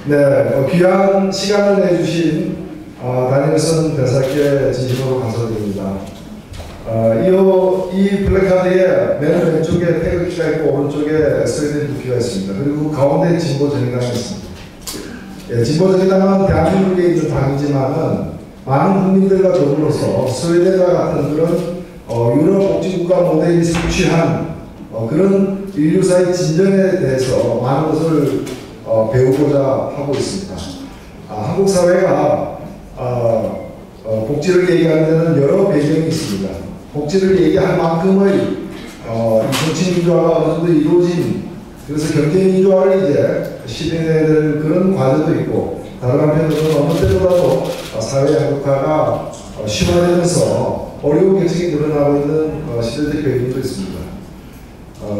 네, 귀한 시간을 내주신 다니엘손 대사께 진심으로 감사드립니다. 이 플래카드에 맨 왼쪽에 태극기가 있고 오른쪽에 스웨덴 국기가 있습니다. 그리고 가운데 진보정의당이 있습니다. 예, 진보정의당은 대한민국에 있는 당이지만은 많은 국민들과 더불어서 스웨덴과 같은 그런 유럽 복지국가 모델이 성취한 그런 인류사의 진전에 대해서 많은 것을 배우고자 하고 있습니다. 한국 사회가 복지를 얘기하는 데는 여러 배경이 있습니다. 복지를 얘기할 만큼의 정치민주화가 어느 정도 이루어진, 그래서 경제민주화를 이제 실현해야 될 그런 과제도 있고, 다른 한편으로는 어느 때보다도 사회 양극화가 심화되면서 어려운 계층이 늘어나고 있는 시대적 배경도 있습니다.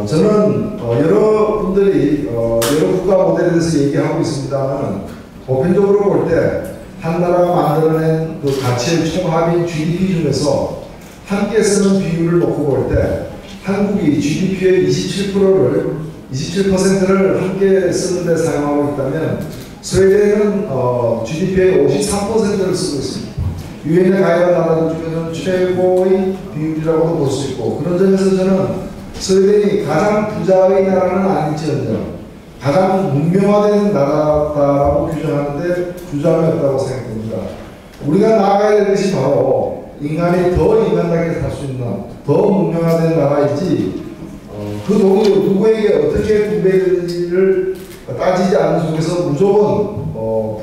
저는 여러분들이 여러 국가 모델에 대해서 얘기하고 있습니다만, 보편적으로 볼 때 한 나라가 만들어낸 그 가치의 총합인 GDP 중에서 함께 쓰는 비율을 놓고 볼 때 한국이 GDP의 27%를 함께 쓰는 데 사용하고 있다면 스웨덴은 GDP의 53%를 쓰고 있습니다. 유엔에 가입한 나라들 중에서는 최고의 비율이라고도 볼 수 있고, 그런 점에서 저는 스웨덴이 가장 부자의 나라는 아닐지언정 가장 문명화된 나라다라고 규정하는데 부자함이 없다고 생각됩니다. 우리가 나아가야 될 것이 바로 인간이 더 인간답게 살 수 있는 더 문명화된 나라이지, 그 누구에게 어떻게 분배되는지를 따지지 않는 속에서 무조건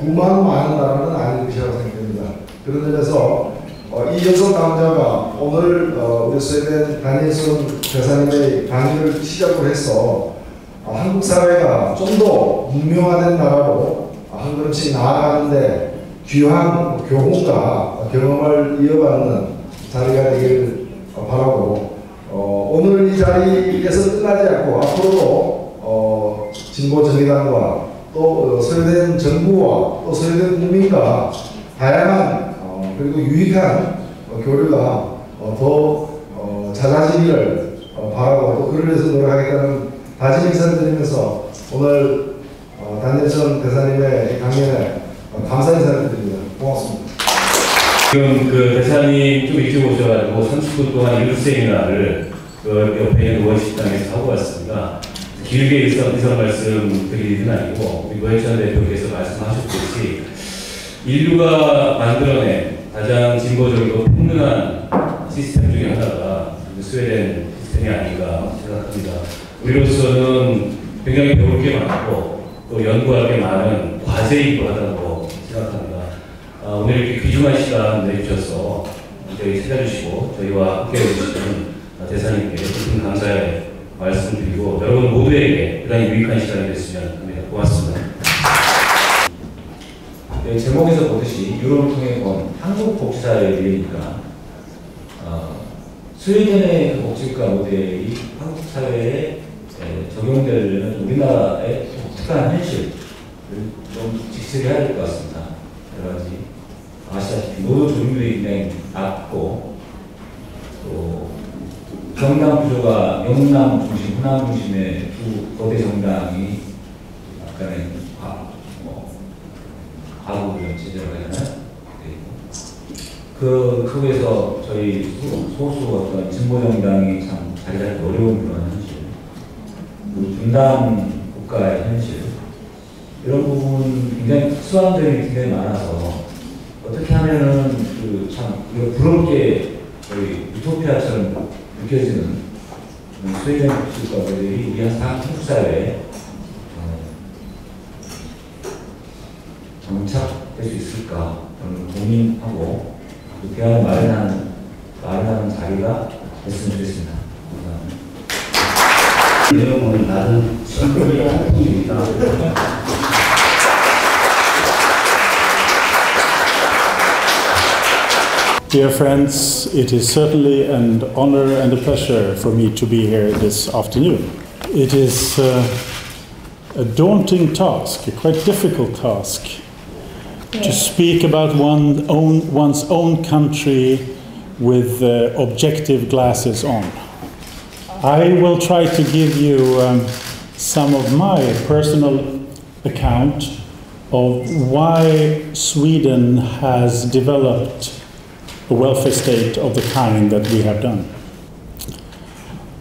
부만 많은 나라는 아닐 것이라고 생각됩니다. 그런 점에서 이 여섯 남자가 오늘 우리 스웨덴 다니엘손 대사님의 강의를 시작으로 해서 한국 사회가 좀 더 문명화된 나라로 한 걸음씩 나아가는데 귀한 교훈과 경험을 이어받는 자리가 되기를 바라고, 오늘 이 자리에서 끝나지 않고 앞으로도 진보정의당과 또 스웨덴 정부와 또 스웨덴 국민과 다양한 그리고 유익한 교류가 더 잦아지기를 바라고, 또 그를 위해서 노력하겠다는 다짐 인사를 드리면서 오늘 다니엘손 대사님의 강연에 감사 인사를 드립니다. 고맙습니다. 지금 그 대사님 좀 일찍 오셔가지고 30분 동안 이웃 세미나를 옆에 있는 의원식당에서 하고 왔습니다. 길게 의성 말씀 드리는 아니고 우리 노회찬 대표께서 말씀하셨듯이 인류가 만들어낸 가장 진보적이고 평등한 시스템 중에 하나가 스웨덴 시스템이 아닌가 생각합니다. 우리로서는 굉장히 배울 게 많고 또 연구할 게 많은 과제이기도 하다고 생각합니다. 오늘 이렇게 귀중한 시간 내주셔서 저희 찾아주시고 저희와 함께 해주시는 대사님께 깊은 감사의 말씀드리고 여러분 모두에게 대단히 유익한 시간이 됐으면 합니다. 고맙습니다. 네, 제목에서 보듯이 유럽을 통해 본 한국 복지사의 미래니까 스웨덴의 복지국가 모델이 한국 사회에 적용되려면 우리나라의 독특한 현실을 좀 직시해야 될 것 같습니다. 여러 가지 아시다시피 노동 조직률이 굉장히 낮고 또 정당 구조가 영남 중심, 호남 중심의 두 거대 정당이 약간의 과부를 제대로 하잖아요. 그 속에서 저희 소수 어떤 진보정당이 참 자리 잡기 어려운 그런 현실, 분단 국가의 현실, 이런 부분 굉장히 특수한 점이 굉장히 많아서 어떻게 하면은 참 부럽게 거의 유토피아처럼 느껴지는 스웨덴 복지국가들이 우리 한국 사회에 정착될 수 있을까 저는 고민하고 대화를 마련하는 자리가 됐으면 좋겠습니다. 감사합니다. 내용은 나는 친구의 한국입니다. Dear friends, it is certainly an honor and a pleasure for me to be here this afternoon. It is a daunting task, a quite difficult task, to speak about one's own country with objective glasses on. I will try to give you some of my personal account of why Sweden has developed a welfare state of the kind that we have done.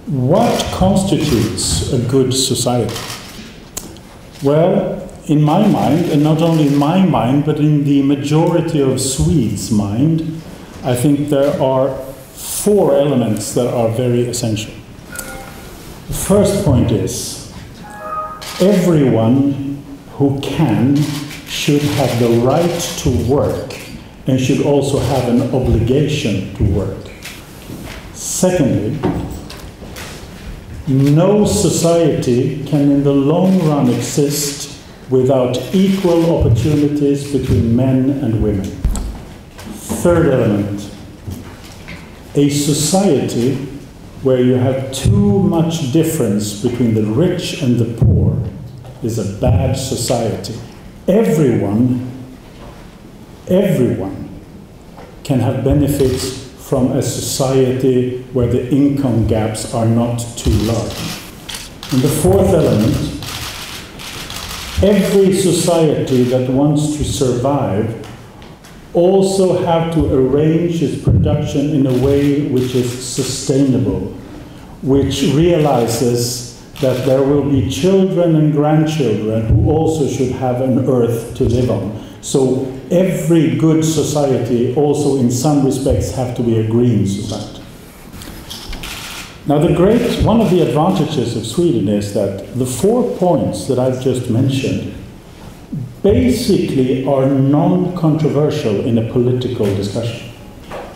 What constitutes a good society? Well, in my mind, and not only in my mind, but in the majority of Swedes' mind, I think there are 4 elements that are very essential. The first point is, everyone who can should have the right to work and should also have an obligation to work. Secondly, no society can in the long run exist without equal opportunities between men and women. Third element, a society where you have too much difference between the rich and the poor is a bad society. Everyone can have benefits from a society where the income gaps are not too large. And the fourth element, every society that wants to survive also have to arrange its production in a way which is sustainable, which realizes that there will be children and grandchildren who also should have an earth to live on. So every good society also in some respects have to be a green society. Now one of the advantages of Sweden is that the 4 points that I've just mentioned basically are non-controversial in a political discussion.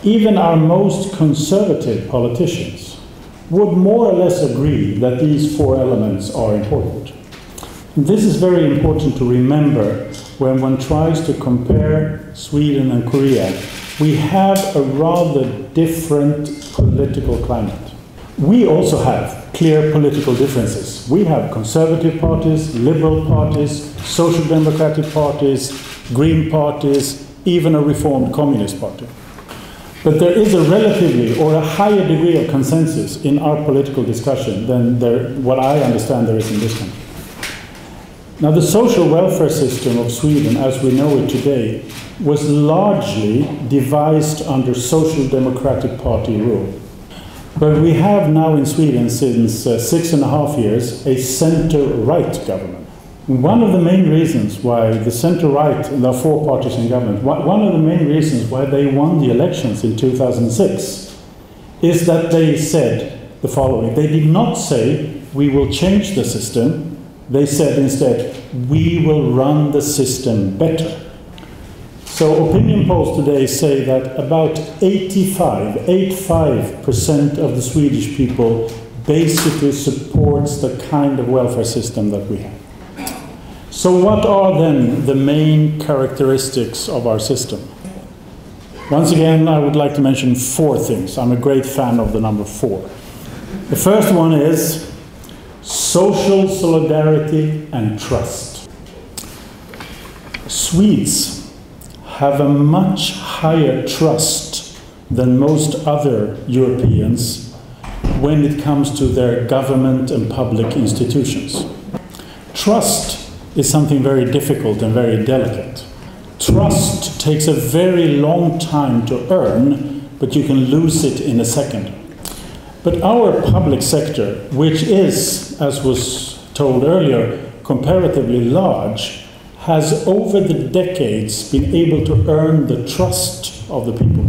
Even our most conservative politicians would more or less agree that these 4 elements are important. And this is very important to remember when one tries to compare Sweden and Korea. We have a rather different political climate. We also have clear political differences. We have conservative parties, liberal parties, social democratic parties, green parties, even a reformed communist party. But there is a relatively or a higher degree of consensus in our political discussion than what I understand there is in this country. Now, the social welfare system of Sweden, as we know it today, was largely devised under Social Democratic Party rule. But we have now in Sweden, since 6.5 years, a center-right government. One of the main reasons why the center-right, and there are 4 parties in government, one of the main reasons why they won the elections in 2006 is that they said the following. They did not say, we will change the system. They said instead, we will run the system better. So opinion polls today say that about 85% of the Swedish people basically supports the kind of welfare system that we have. So what are then the main characteristics of our system? Once again, I would like to mention 4 things. I'm a great fan of the number 4. The first one is social solidarity and trust. Swedes have a much higher trust than most other Europeans when it comes to their government and public institutions. Trust is something very difficult and very delicate. Trust takes a very long time to earn, but you can lose it in a second. But our public sector, which is, as was told earlier, comparatively large, has over the decades been able to earn the trust of the people.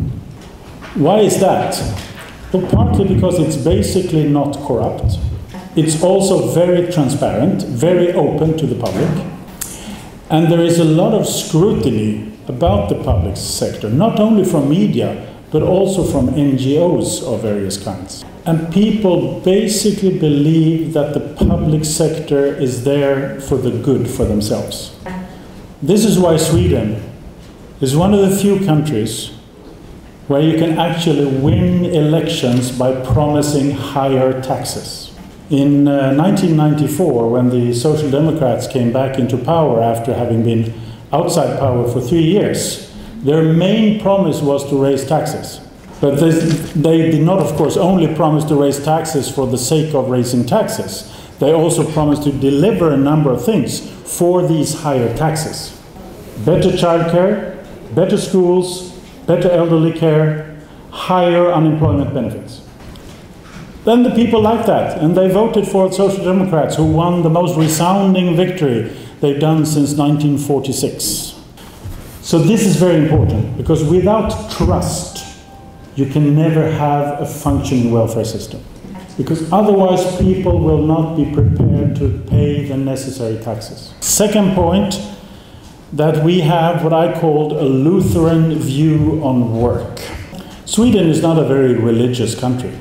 Why is that? Well, partly because it's basically not corrupt. It's also very transparent, very open to the public. And there is a lot of scrutiny about the public sector, not only from media, but also from NGOs of various kinds. And people basically believe that the public sector is there for the good for themselves. This is why Sweden is one of the few countries where you can actually win elections by promising higher taxes. In 1994, when the Social Democrats came back into power after having been outside power for 3 years, their main promise was to raise taxes. But they did not, of course, only promise to raise taxes for the sake of raising taxes. They also promised to deliver a number of things for these higher taxes. better childcare, better schools, better elderly care, higher unemployment benefits. Then the people like that, and they voted for Social Democrats, who won the most resounding victory they've done since 1946. So this is very important, because without trust, you can never have a functioning welfare system. Because otherwise people will not be prepared to pay the necessary taxes. Second point, that we have what I called a Lutheran view on work. Sweden is not a very religious country,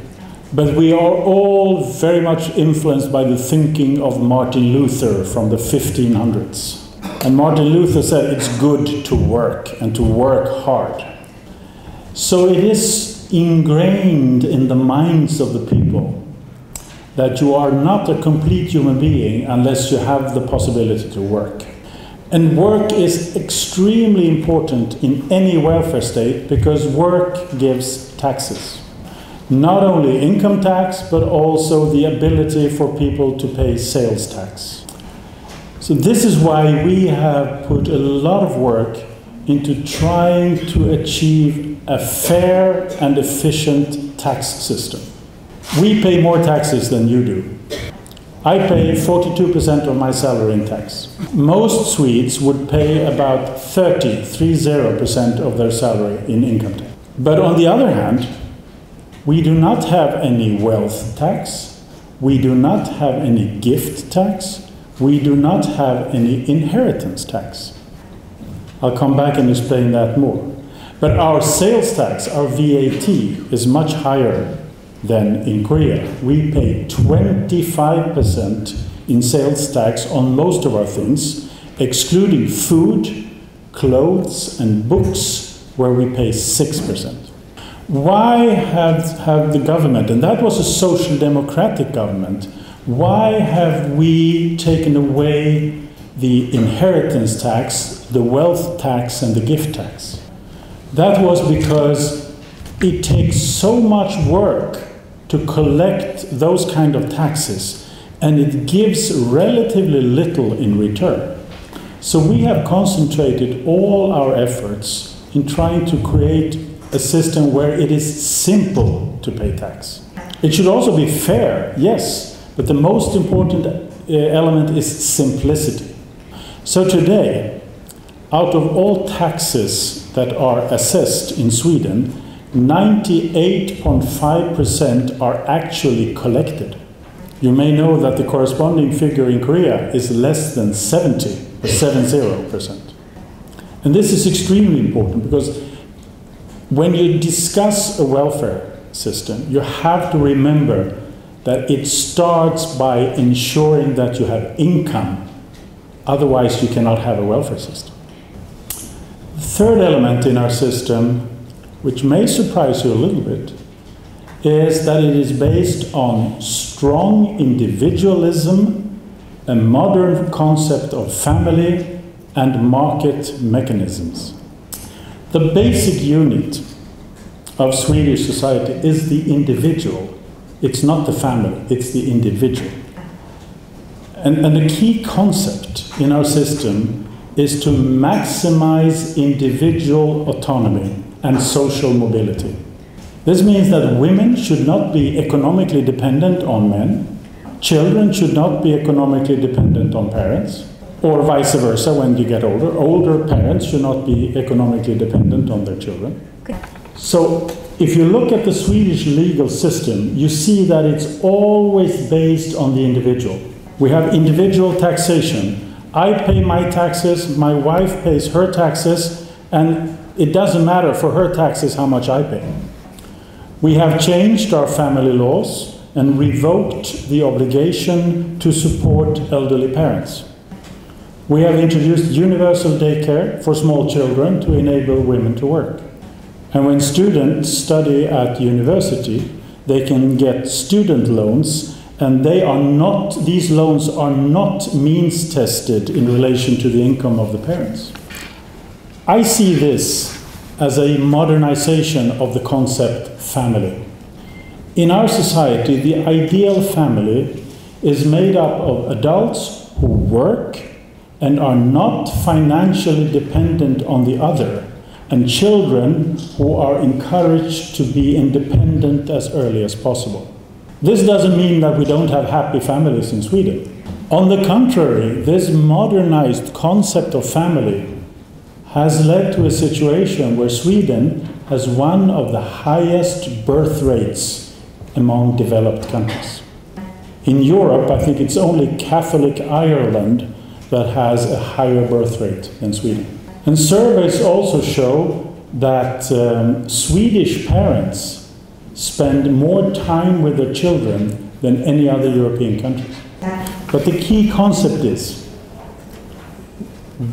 but we are all very much influenced by the thinking of Martin Luther from the 1500s. And Martin Luther said it's good to work and to work hard. So it is ingrained in the minds of the people that you are not a complete human being unless you have the possibility to work. And work is extremely important in any welfare state because work gives taxes. Not only income tax, but also the ability for people to pay sales tax. So this is why we have put a lot of work into trying to achieve a fair and efficient tax system. We pay more taxes than you do. I pay 42% of my salary in tax. Most Swedes would pay about 30% of their salary in income tax. But on the other hand, we do not have any wealth tax, we do not have any gift tax, we do not have any inheritance tax. I'll come back and explain that more. But our sales tax, our VAT, is much higher than in Korea. We pay 25% in sales tax on most of our things, excluding food, clothes, and books, where we pay 6%. Why have the government, and that was a social democratic government, why have we taken away the inheritance tax, the wealth tax, and the gift tax? That was because it takes so much work to collect those kind of taxes, and it gives relatively little in return. So we have concentrated all our efforts in trying to create a system where it is simple to pay tax. It should also be fair, yes, but the most important element is simplicity. So today, out of all taxes that are assessed in Sweden, 98.5% are actually collected. You may know that the corresponding figure in Korea is less than 70%. And this is extremely important because when you discuss a welfare system, you have to remember that it starts by ensuring that you have income. Otherwise, you cannot have a welfare system. The third element in our system, which may surprise you a little bit, is that it is based on strong individualism, a modern concept of family, and market mechanisms. The basic unit of Swedish society is the individual. It's not the family, it's the individual. And the key concept in our system is to maximize individual autonomy and social mobility. This means that women should not be economically dependent on men, children should not be economically dependent on parents, or vice versa when you get older. Older parents should not be economically dependent on their children. So if you look at the Swedish legal system, you see that it's always based on the individual. We have individual taxation. I pay my taxes, my wife pays her taxes, and it doesn't matter for her taxes how much I pay. We have changed our family laws and revoked the obligation to support elderly parents. We have introduced universal daycare for small children to enable women to work. And when students study at university, they can get student loans, and these loans are not means tested in relation to the income of the parents. I see this as a modernization of the concept family. In our society, the ideal family is made up of adults who work and are not financially dependent on the other, and children who are encouraged to be independent as early as possible. This doesn't mean that we don't have happy families in Sweden. On the contrary, this modernized concept of family has led to a situation where Sweden has one of the highest birth rates among developed countries. In Europe, I think it's only Catholic Ireland that has a higher birth rate than Sweden. And surveys also show that Swedish parents spend more time with their children than any other European countries. But the key concept is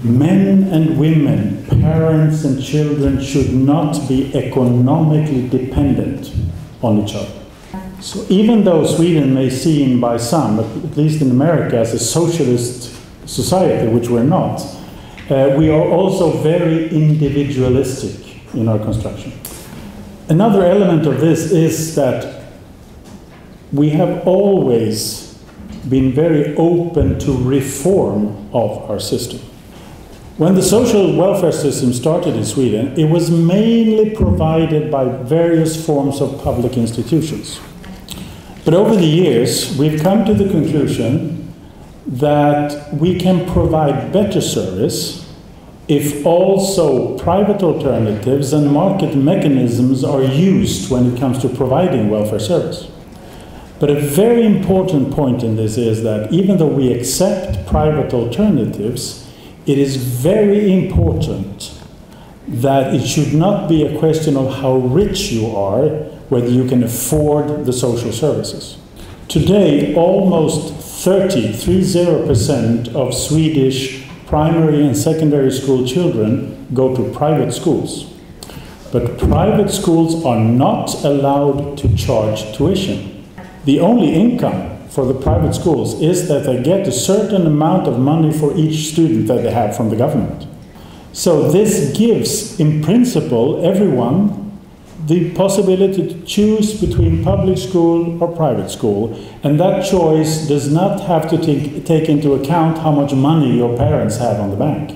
men and women, parents and children should not be economically dependent on each other. So even though Sweden may seem by some, at least in America, as a socialist society, which we're not, we are also very individualistic in our construction. Another element of this is that we have always been very open to reform of our system. When the social welfare system started in Sweden, it was mainly provided by various forms of public institutions. But over the years, we've come to the conclusion that we can provide better service if also private alternatives and market mechanisms are used when it comes to providing welfare service. But a very important point in this is that even though we accept private alternatives, it is very important that it should not be a question of how rich you are, whether you can afford the social services. Today, almost 30% of Swedish primary and secondary school children go to private schools. But private schools are not allowed to charge tuition. The only income for the private schools is that they get a certain amount of money for each student that they have from the government. So this gives, in principle, everyone the possibility to choose between public school or private school, and that choice does not have to take into account how much money your parents have on the bank.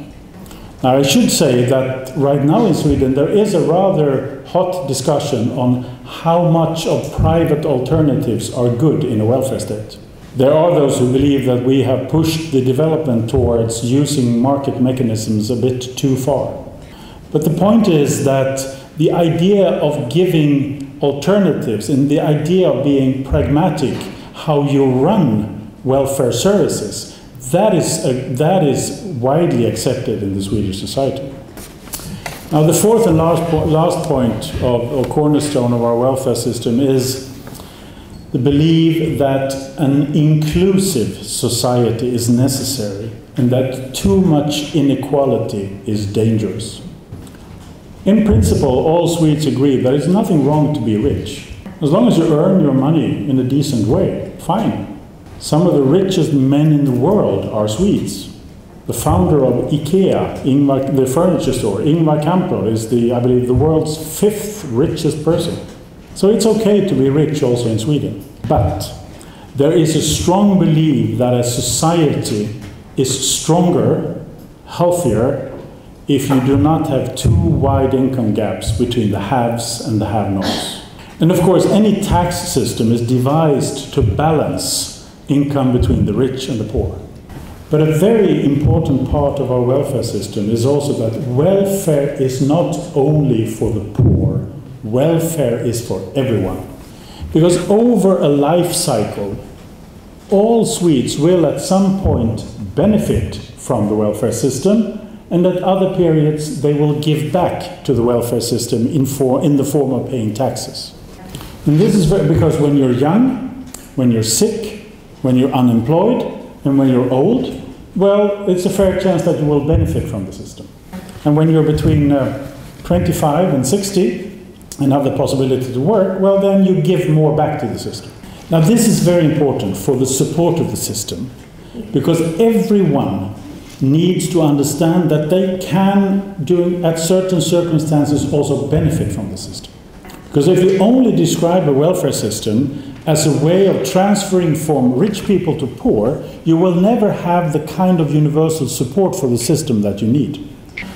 Now, I should say that right now in Sweden there is a rather hot discussion on how much of private alternatives are good in a welfare state. There are those who believe that we have pushed the development towards using market mechanisms a bit too far. But the point is that the idea of giving alternatives and the idea of being pragmatic, how you run welfare services, that is widely accepted in the Swedish society. Now, the fourth and last point or cornerstone of our welfare system is the belief that an inclusive society is necessary and that too much inequality is dangerous. In principle, all Swedes agree there is nothing wrong to be rich. As long as you earn your money in a decent way, fine. Some of the richest men in the world are Swedes. The founder of IKEA, the furniture store, Ingvar Kamprad, is I believe the world's 5th richest person. So it's okay to be rich also in Sweden. But there is a strong belief that a society is stronger, healthier, if you do not have too wide income gaps between the haves and the have-nots. And of course, any tax system is devised to balance income between the rich and the poor. But a very important part of our welfare system is also that welfare is not only for the poor, welfare is for everyone. Because over a life cycle, all Swedes will at some point benefit from the welfare system, and at other periods they will give back to the welfare system in the form of paying taxes. And this is because when you're young, when you're sick, when you're unemployed, and when you're old, well, it's a fair chance that you will benefit from the system. And when you're between 25 and 60 and have the possibility to work, well, then you give more back to the system. Now, this is very important for the support of the system, because everyone needs to understand that they can, at certain circumstances, also benefit from the system. Because if you only describe a welfare system as a way of transferring from rich people to poor, you will never have the kind of universal support for the system that you need.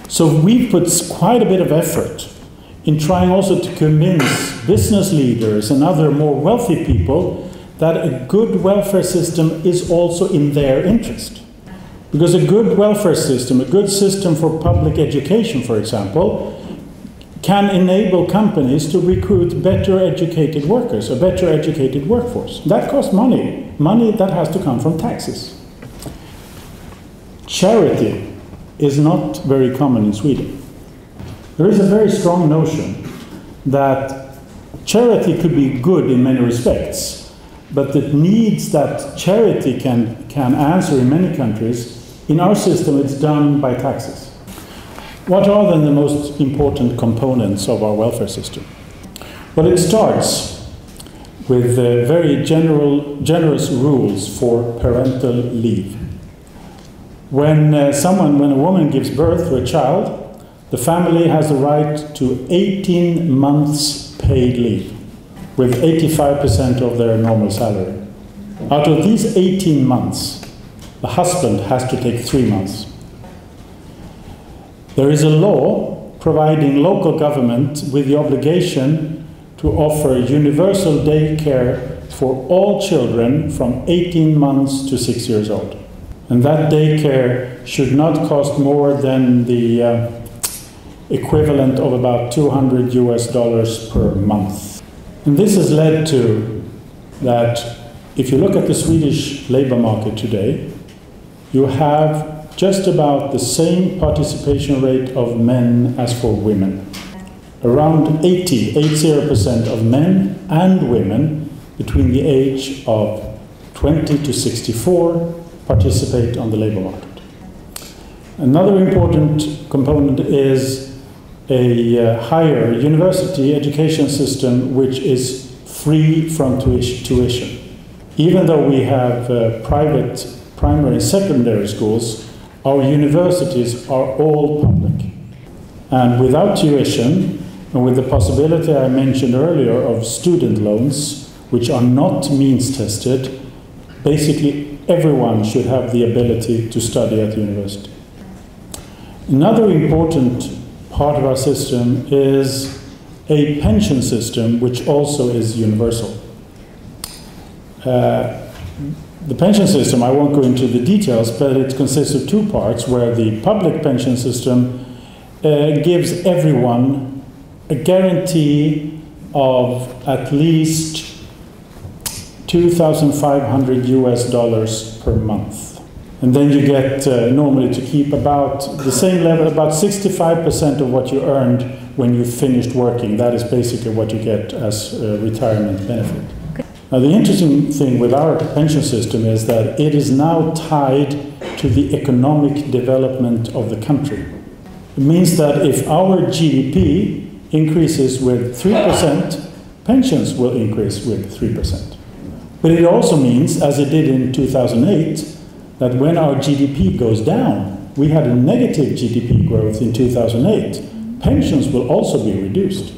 So we put quite a bit of effort in trying also to convince business leaders and other more wealthy people that a good welfare system is also in their interest. Because a good welfare system, a good system for public education, for example, can enable companies to recruit better educated workers, a better educated workforce. That costs money, money that has to come from taxes. Charity is not very common in Sweden. There is a very strong notion that charity could be good in many respects, but the needs that charity can answer in many countries, in our system it's done by taxes. What are then the most important components of our welfare system? Well, it starts with very generous rules for parental leave. When a woman gives birth to a child, the family has the right to 18 months paid leave, with 85% of their normal salary. Out of these 18 months, the husband has to take 3 months. There is a law providing local government with the obligation to offer universal daycare for all children from 18 months to 6 years old. And that daycare should not cost more than the equivalent of about $200 per month. And this has led to that if you look at the Swedish labor market today, you have just about the same participation rate of men as for women. Around 80% of men and women between the age of 20 to 64 participate on the labor market. Another important component is a higher university education system which is free from tuition. Even though we have private primary and secondary schools, our universities are all public. And without tuition, and with the possibility I mentioned earlier of student loans, which are not means tested, basically everyone should have the ability to study at the university. Another important part of our system is a pension system which also is universal. The pension system, I won't go into the details, but it consists of two parts, where the public pension system gives everyone a guarantee of at least $2,500 per month. And then you get normally to keep about the same level, about 65% of what you earned when you finished working. That is basically what you get as a retirement benefit. Now, the interesting thing with our pension system is that it is now tied to the economic development of the country. It means that if our GDP increases with 3%, pensions will increase with 3%. But it also means, as it did in 2008, that when our GDP goes down, we had a negative GDP growth in 2008, pensions will also be reduced.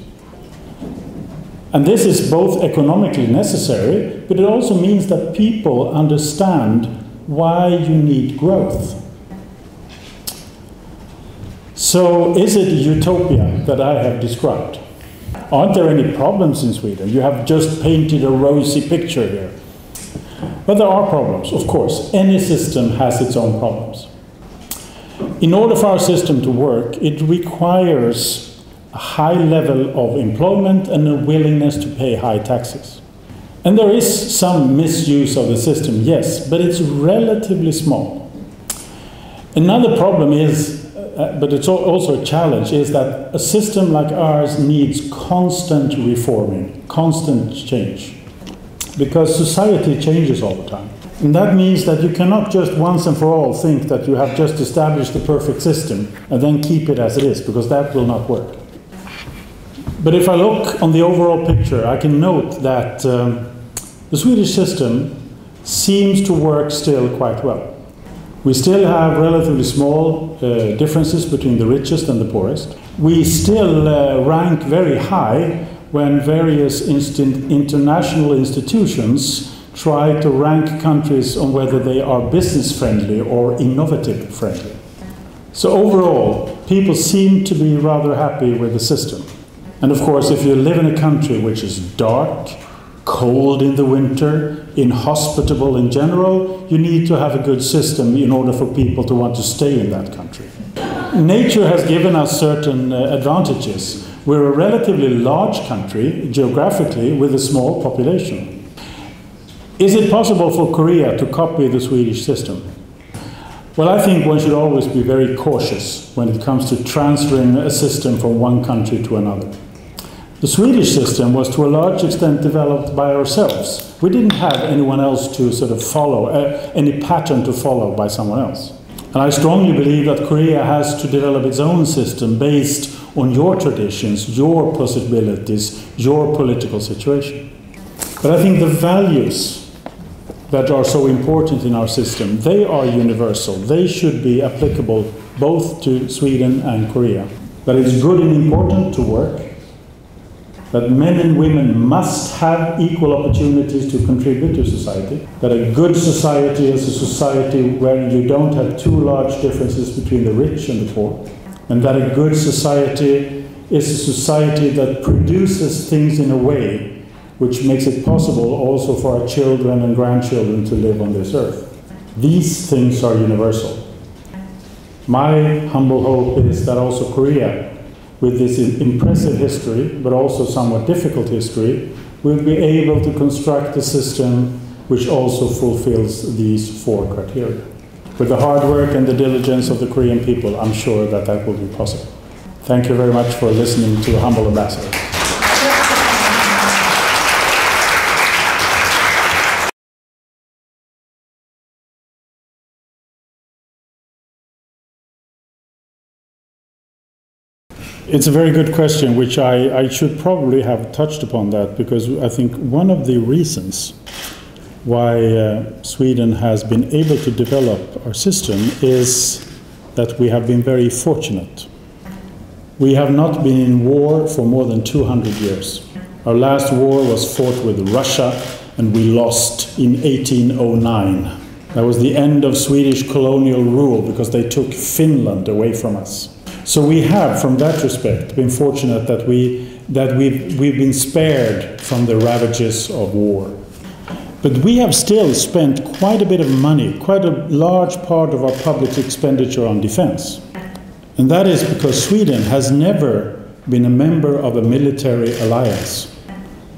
And this is both economically necessary, but it also means that people understand why you need growth. So is it a utopia that I have described? Aren't there any problems in Sweden? You have just painted a rosy picture here. But there are problems, of course. Any system has its own problems. In order for our system to work, it requires a high level of employment and a willingness to pay high taxes. And there is some misuse of the system, yes, but it's relatively small. Another problem is, but it's also a challenge, is that a system like ours needs constant reforming, constant change, because society changes all the time. And that means that you cannot just once and for all think that you have just established the perfect system and then keep it as it is, because that will not work. But if I look on the overall picture, I can note that the Swedish system seems to work still quite well. We still have relatively small differences between the richest and the poorest. We still rank very high when various international institutions try to rank countries on whether they are business friendly or innovative friendly. So overall, people seem to be rather happy with the system. And of course, if you live in a country which is dark, cold in the winter, inhospitable in general, you need to have a good system in order for people to want to stay in that country. Nature has given us certain advantages. We're a relatively large country, geographically, with a small population. Is it possible for Korea to copy the Swedish system? Well, I think one should always be very cautious when it comes to transferring a system from one country to another. The Swedish system was to a large extent developed by ourselves. We didn't have anyone else to sort of follow, any pattern to follow by someone else. And I strongly believe that Korea has to develop its own system based on your traditions, your possibilities, your political situation. But I think the values that are so important in our system, they are universal. They should be applicable both to Sweden and Korea. That it's good and important to work, that men and women must have equal opportunities to contribute to society, that a good society is a society where you don't have too large differences between the rich and the poor, and that a good society is a society that produces things in a way which makes it possible also for our children and grandchildren to live on this earth. These things are universal. My humble hope is that also Korea, with this impressive history, but also somewhat difficult history, will be able to construct a system which also fulfills these 4 criteria. With the hard work and the diligence of the Korean people, I'm sure that that will be possible. Thank you very much for listening to the humble ambassador. It's a very good question, which I should probably have touched upon that, because I think one of the reasons why Sweden has been able to develop our system is that we have been very fortunate. We have not been in war for more than 200 years. Our last war was fought with Russia, and we lost in 1809. That was the end of Swedish colonial rule, because they took Finland away from us. So we have, from that respect, been fortunate that we've been spared from the ravages of war. But we have still spent quite a bit of money, quite a large part of our public expenditure on defense. And that is because Sweden has never been a member of a military alliance.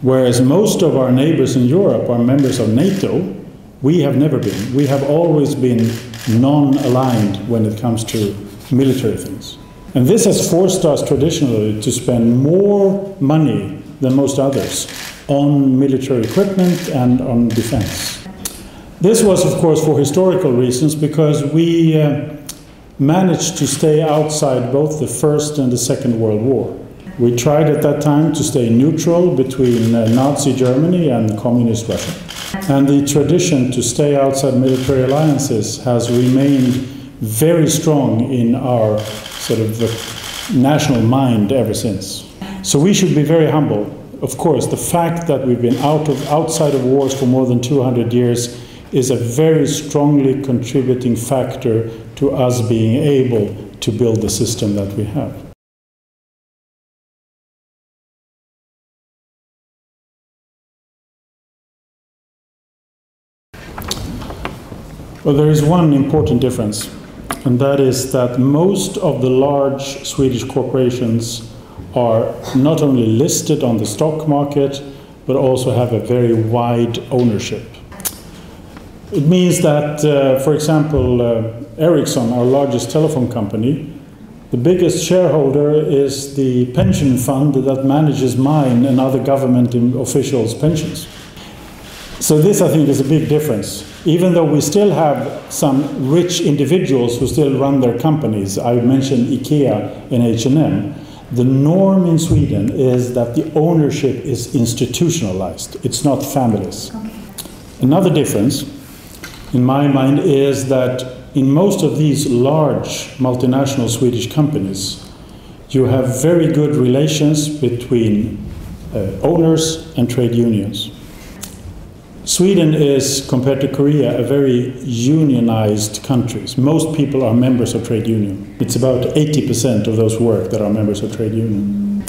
Whereas most of our neighbors in Europe are members of NATO, we have never been. We have always been non-aligned when it comes to military things. And this has forced us traditionally to spend more money than most others on military equipment and on defense. This was, of course, for historical reasons, because we managed to stay outside both the First and the Second World War. We tried at that time to stay neutral between Nazi Germany and Communist Russia. And the tradition to stay outside military alliances has remained very strong in our sort of the national mind ever since. So we should be very humble. Of course, the fact that we've been outside of wars for more than 200 years is a very strongly contributing factor to us being able to build the system that we have. Well, there is one important difference, and that is that most of the large Swedish corporations are not only listed on the stock market, but also have a very wide ownership. It means that, for example, Ericsson, our largest telephone company, the biggest shareholder is the pension fund that manages mine and other government officials' pensions. So this, I think, is a big difference. Even though we still have some rich individuals who still run their companies, I mentioned IKEA and H&M, the norm in Sweden is that the ownership is institutionalized. It's not families. Okay. Another difference, in my mind, is that in most of these large multinational Swedish companies, you have very good relations between owners and trade unions. Sweden is, compared to Korea, a very unionized country. Most people are members of trade union. It's about 80% of those who work that are members of trade union.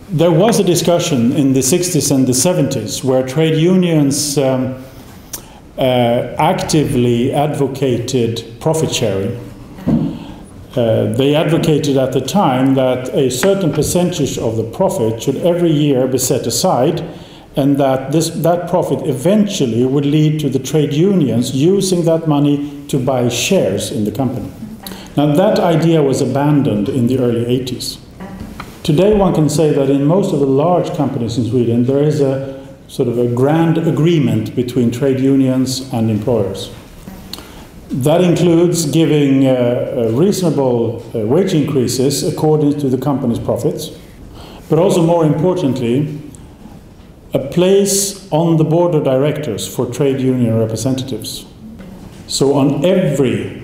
There was a discussion in the 60s and the 70s where trade unions actively advocated profit sharing. They advocated at the time that a certain percentage of the profit should every year be set aside, and that that profit eventually would lead to the trade unions using that money to buy shares in the company. Now that idea was abandoned in the early 80s. Today one can say that in most of the large companies in Sweden there is a sort of a grand agreement between trade unions and employers. That includes giving reasonable wage increases according to the company's profits, but also more importantly, a place on the board of directors for trade union representatives. So on every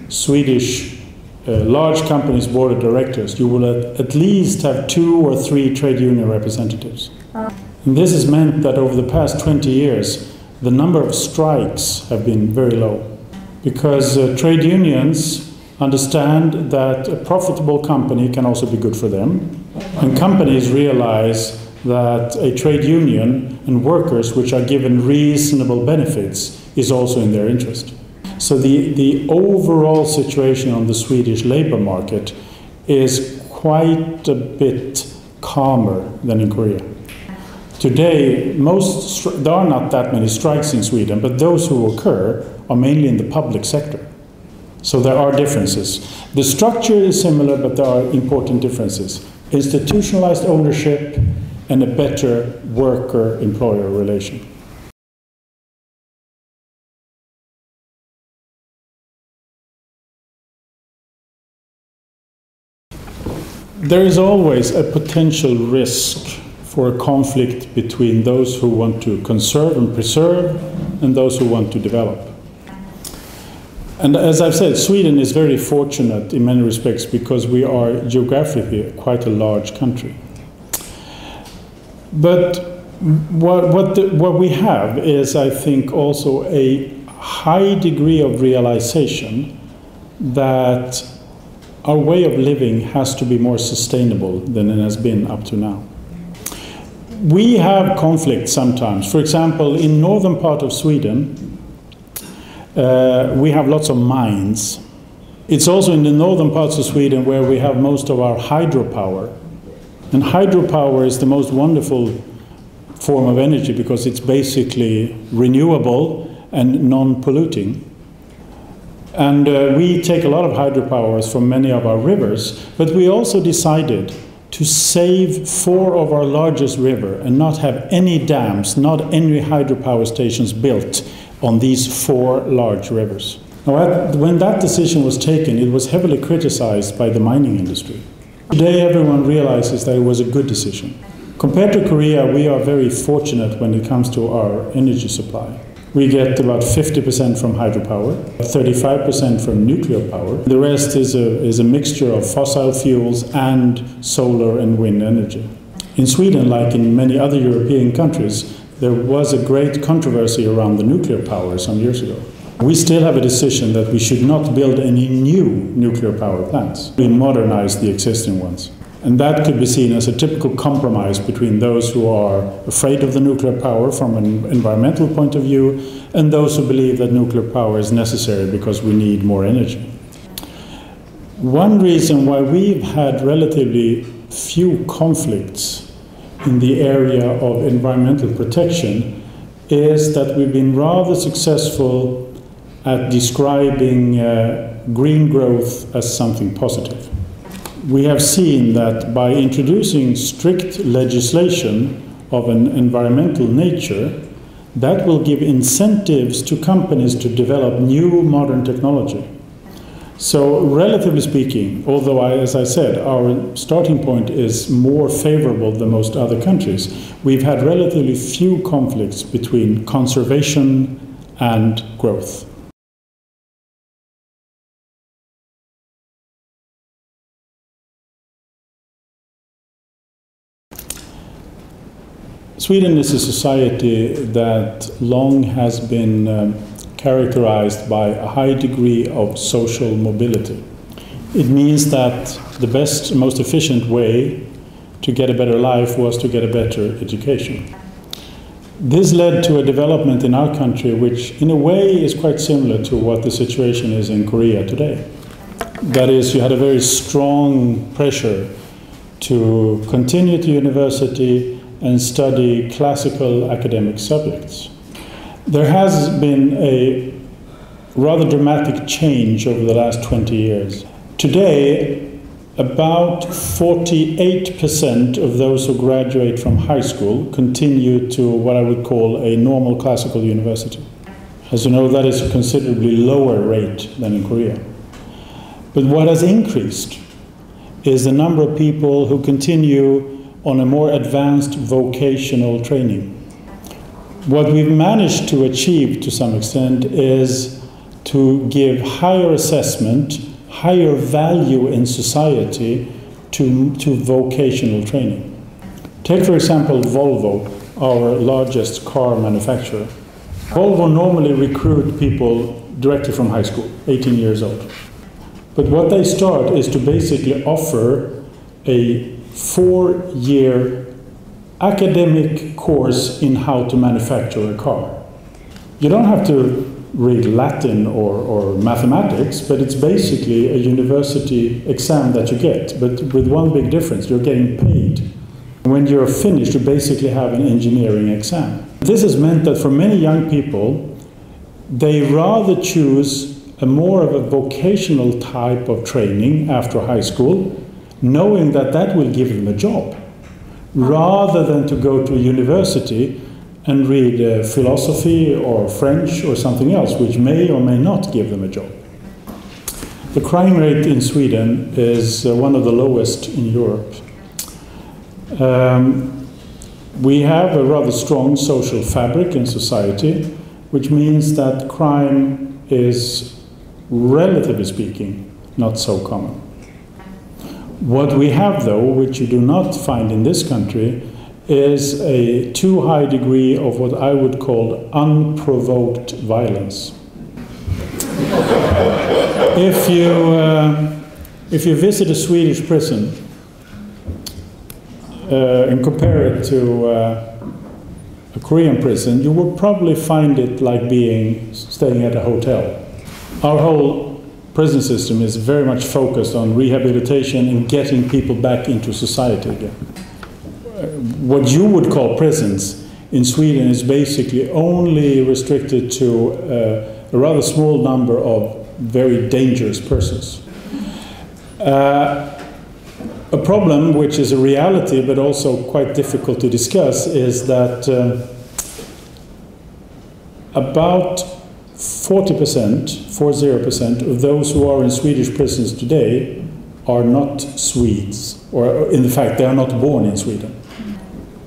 Swedish large company's board of directors, you will at least have 2 or 3 trade union representatives. And this has meant that over the past 20 years, the number of strikes have been very low, because trade unions understand that a profitable company can also be good for them, and companies realize that a trade union and workers which are given reasonable benefits is also in their interest. So the overall situation on the Swedish labor market is quite a bit calmer than in Korea. Today, there are not that many strikes in Sweden, but those who occur are mainly in the public sector. So there are differences. The structure is similar, but there are important differences. Institutionalized ownership and a better worker-employer relation. There is always a potential risk for a conflict between those who want to conserve and preserve and those who want to develop. And as I've said, Sweden is very fortunate in many respects because we are geographically quite a large country. But what we have is, I think, also a high degree of realization that our way of living has to be more sustainable than it has been up to now. We have conflicts sometimes. For example, in northern part of Sweden, we have lots of mines. It's also in the northern parts of Sweden where we have most of our hydropower. And hydropower is the most wonderful form of energy because it's basically renewable and non-polluting. And we take a lot of hydropowers from many of our rivers, but we also decided to save 4 of our largest rivers and not have any dams, not any hydropower stations built on these 4 large rivers. Now, when that decision was taken, it was heavily criticized by the mining industry. Today, everyone realizes that it was a good decision. Compared to Korea, we are very fortunate when it comes to our energy supply. We get about 50% from hydropower, 35% from nuclear power. The rest is a mixture of fossil fuels and solar and wind energy. In Sweden, like in many other European countries, there was a great controversy around the nuclear power some years ago. We still have a decision that we should not build any new nuclear power plants. We modernize the existing ones. And that could be seen as a typical compromise between those who are afraid of the nuclear power from an environmental point of view and those who believe that nuclear power is necessary because we need more energy. One reason why we've had relatively few conflicts in the area of environmental protection is that we've been rather successful at describing green growth as something positive. We have seen that by introducing strict legislation of an environmental nature, that will give incentives to companies to develop new modern technology. So relatively speaking, although as I said, our starting point is more favorable than most other countries, we've had relatively few conflicts between conservation and growth. Sweden is a society that long has been characterized by a high degree of social mobility. It means that the best, most efficient way to get a better life was to get a better education. This led to a development in our country which in a way is quite similar to what the situation is in Korea today. That is, you had a very strong pressure to continue to university and study classical academic subjects. There has been a rather dramatic change over the last 20 years. Today, about 48% of those who graduate from high school continue to what I would call a normal classical university. As you know, that is a considerably lower rate than in Korea. But what has increased is the number of people who continue on a more advanced vocational training. What we've managed to achieve to some extent is to give higher assessment, higher value in society to vocational training. Take, for example, Volvo, our largest car manufacturer. Volvo normally recruit people directly from high school, 18 years old. But what they start is to basically offer a 4-year academic course in how to manufacture a car. You don't have to read Latin or mathematics, but it's basically a university exam that you get, but with one big difference: you're getting paid. When you're finished, you basically have an engineering exam. This has meant that for many young people, they rather choose a more of a vocational type of training after high school, knowing that that will give them a job, rather than to go to a university and read philosophy or French or something else, which may or may not give them a job. The crime rate in Sweden is one of the lowest in Europe. We have a rather strong social fabric in society, which means that crime is, relatively speaking, not so common. What we have, though, which you do not find in this country, is a too high degree of what I would call unprovoked violence. If you visit a Swedish prison and compare it to a Korean prison, you would probably find it like staying at a hotel. Our whole prison system is very much focused on rehabilitation and getting people back into society again. What you would call prisons in Sweden is basically only restricted to a rather small number of very dangerous persons. A problem, which is a reality but also quite difficult to discuss, is that about 40% of those who are in Swedish prisons today are not Swedes, or in fact they are not born in Sweden.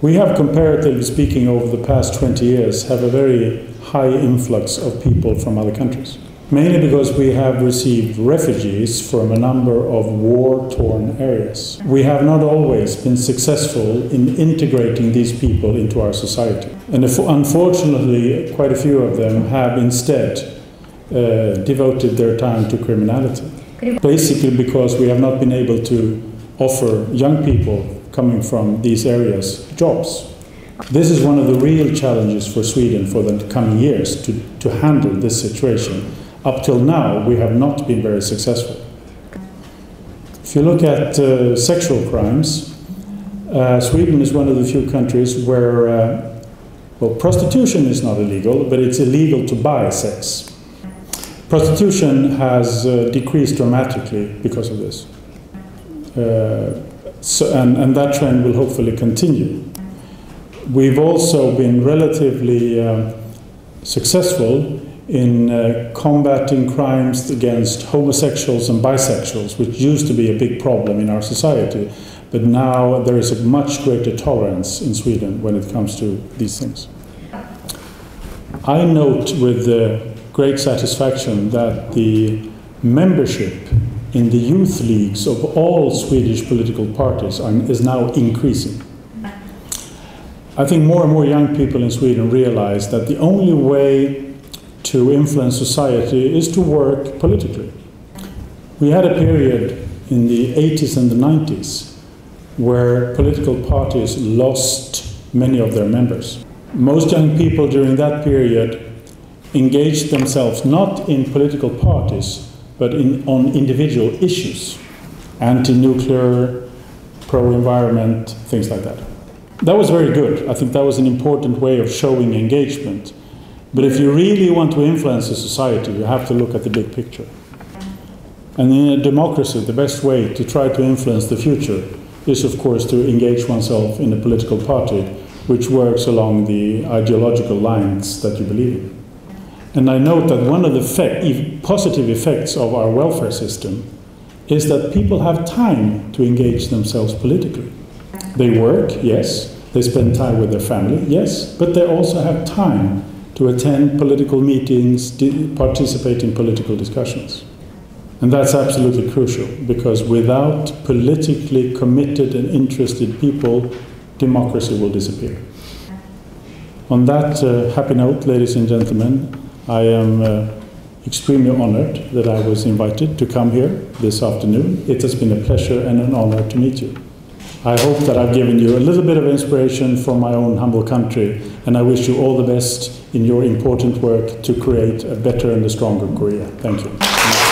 We have, comparatively speaking, over the past 20 years, have a very high influx of people from other countries. Mainly because we have received refugees from a number of war-torn areas. We have not always been successful in integrating these people into our society. And unfortunately, quite a few of them have instead devoted their time to criminality. Basically because we have not been able to offer young people coming from these areas jobs. This is one of the real challenges for Sweden for the coming years, to handle this situation. Up till now, we have not been very successful. If you look at sexual crimes, Sweden is one of the few countries where, well, prostitution is not illegal, but it's illegal to buy sex. Prostitution has decreased dramatically because of this. And that trend will hopefully continue. We've also been relatively successful in combating crimes against homosexuals and bisexuals, which used to be a big problem in our society. But now there is a much greater tolerance in Sweden when it comes to these things. I note with great satisfaction that the membership in the youth leagues of all Swedish political parties is now increasing. I think more and more young people in Sweden realize that the only way to influence society is to work politically. We had a period in the 80s and the 90s where political parties lost many of their members. Most young people during that period engaged themselves not in political parties, but on individual issues, anti-nuclear, pro-environment, things like that. That was very good. I think that was an important way of showing engagement. But if you really want to influence a society, you have to look at the big picture. And in a democracy, the best way to try to influence the future is, of course, to engage oneself in a political party which works along the ideological lines that you believe in. And I note that one of the positive effects of our welfare system is that people have time to engage themselves politically. They work, yes. They spend time with their family, yes. But they also have time to attend political meetings, participate in political discussions. And that's absolutely crucial, because without politically committed and interested people, democracy will disappear. On that happy note, ladies and gentlemen, I am extremely honored that I was invited to come here this afternoon. It has been a pleasure and an honor to meet you. I hope that I've given you a little bit of inspiration from my own humble country, and I wish you all the best in your important work to create a better and a stronger Korea. Thank you.